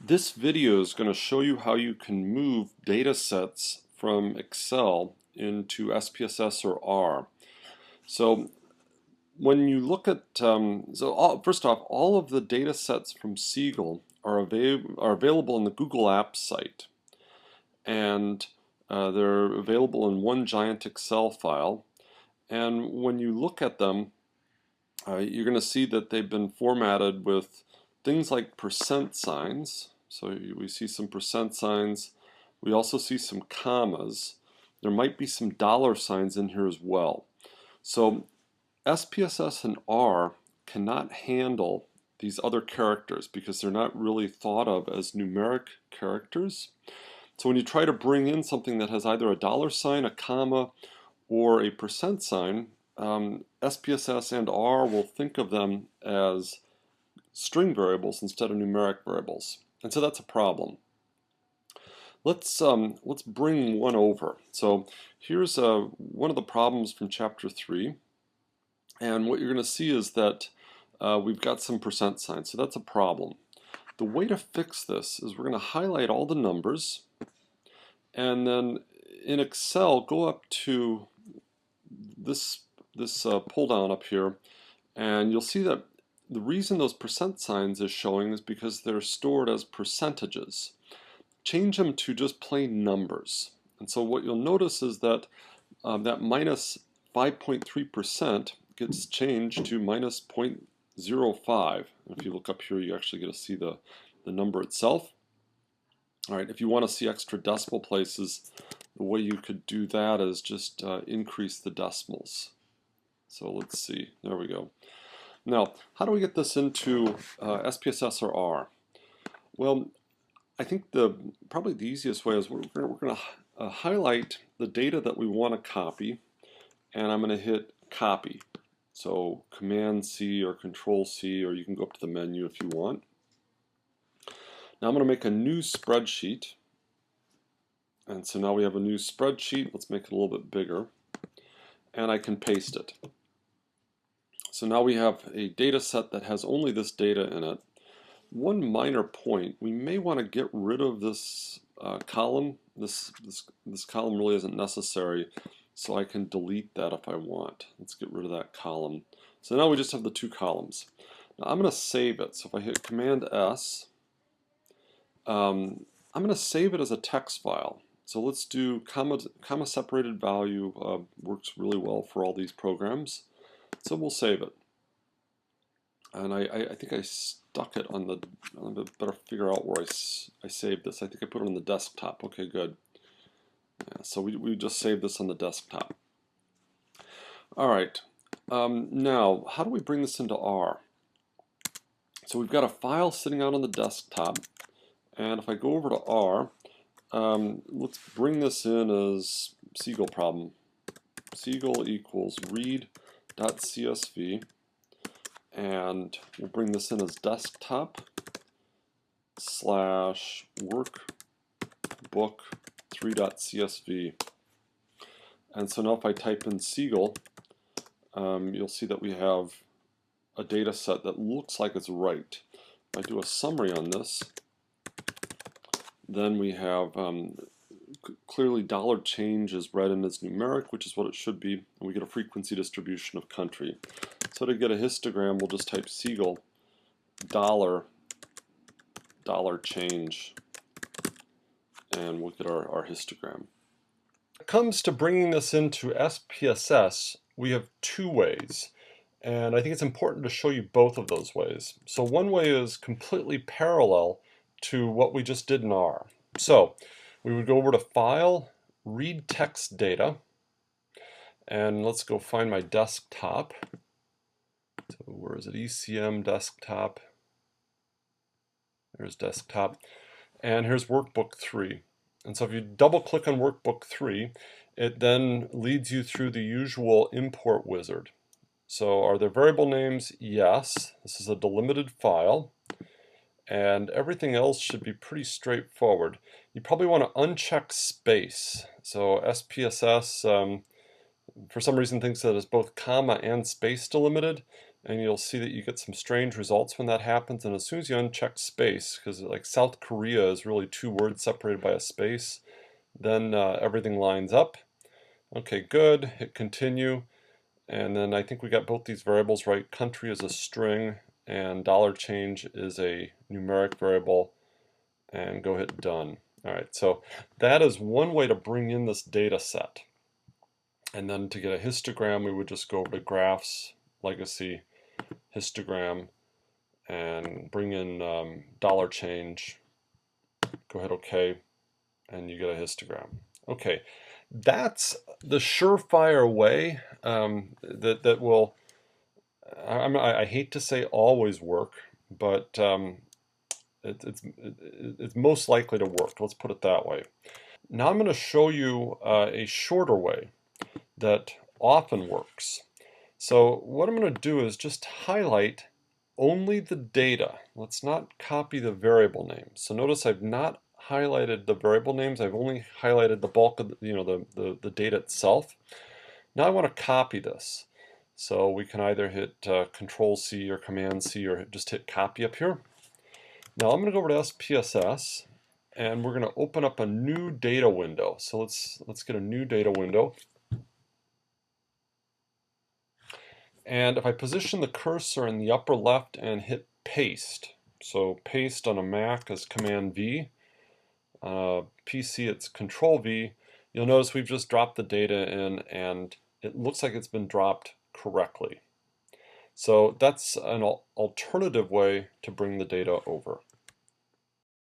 This video is going to show you how you can move data sets from Excel into SPSS or R. So when you look at, first off, all of the data sets from Siegel are available in the Google Apps site. And they're available in one giant Excel file. And when you look at them, you're going to see that they've been formatted with things like percent signs. So we see some percent signs. We also see some commas. There might be some dollar signs in here as well. So SPSS and R cannot handle these other characters because they're not really thought of as numeric characters. So when you try to bring in something that has either a dollar sign, a comma, or a percent sign, SPSS and R will think of them as string variables instead of numeric variables. And so that's a problem. Let's bring one over. So here's one of the problems from chapter 3. And what you're going to see is that we've got some percent signs. So that's a problem. The way to fix this is we're going to highlight all the numbers. And then in Excel, go up to this pull down up here, and you'll see that the reason those percent signs is showing is because they're stored as percentages. Change them to just plain numbers. And so what you'll notice is that that minus 5.3% gets changed to minus 0.05. And if you look up here, you actually get to see the number itself. All right, if you want to see extra decimal places, the way you could do that is just increase the decimals. So let's see, there we go. Now, how do we get this into SPSS or R? Well, I think probably the easiest way is we're going to highlight the data that we want to copy, and I'm going to hit copy. So Command C or Control C, or you can go up to the menu if you want. Now I'm going to make a new spreadsheet. And so now we have a new spreadsheet. Let's make it a little bit bigger. And I can paste it. So now we have a data set that has only this data in it. One minor point, we may want to get rid of this column. This column really isn't necessary, so I can delete that if I want. Let's get rid of that column. So now we just have the two columns. Now I'm going to save it. So if I hit Command S, I'm going to save it as a text file. So let's do comma separated value. Works really well for all these programs. So we'll save it. And I think I stuck it on the, I'm going to better figure out where I saved this. I think I put it on the desktop. Okay, good. Yeah, so we just saved this on the desktop. All right. Now, how do we bring this into R? So we've got a file sitting out on the desktop. And if I go over to R, let's bring this in as Siegel problem. Siegel equals read.csv, and we'll bring this in as desktop slash workbook3.csv. And so now if I type in Siegel, you'll see that we have a data set that looks like it's right. If I do a summary on this, then we have clearly dollar change is read in as numeric, which is what it should be, and we get a frequency distribution of country. So to get a histogram, we'll just type Siegel dollar change, and we'll get our histogram. When it comes to bringing this into SPSS, we have two ways, and I think it's important to show you both of those ways. So one way is completely parallel to what we just did in R. So we would go over to File, Read Text Data, and let's go find my desktop. So where is it? ECM desktop. There's desktop. And here's Workbook 3. And so if you double click on Workbook 3, it then leads you through the usual import wizard. So are there variable names? Yes. This is a delimited file. And everything else should be pretty straightforward. You probably want to uncheck space. So SPSS, for some reason, thinks that it's both comma and space delimited. and you'll see that you get some strange results when that happens. And as soon as you uncheck space, because like South Korea is really two words separated by a space, then everything lines up. Okay, good. Hit continue. And then I think we got both these variables right. Country is a string and dollar change is a numeric variable. And go hit done. All right, so that is one way to bring in this data set. And then to get a histogram, we would just go over to Graphs, Legacy, Histogram, and bring in dollar change. Go hit OK, and you get a histogram. Okay, that's the surefire way that will, I hate to say always work, but it's most likely to work. Let's put it that way. Now I'm going to show you a shorter way that often works. So what I'm going to do is just highlight only the data. Let's not copy the variable names. So notice I've not highlighted the variable names. I've only highlighted the bulk of the data itself. Now I want to copy this. So we can either hit Control C or Command C or just hit copy up here. Now I'm going to go over to SPSS and we're going to open up a new data window. So let's get a new data window. And if I position the cursor in the upper left and hit paste, so paste on a Mac is Command V, PC it's Control V, you'll notice we've just dropped the data in and it looks like it's been dropped correctly. So that's an alternative way to bring the data over.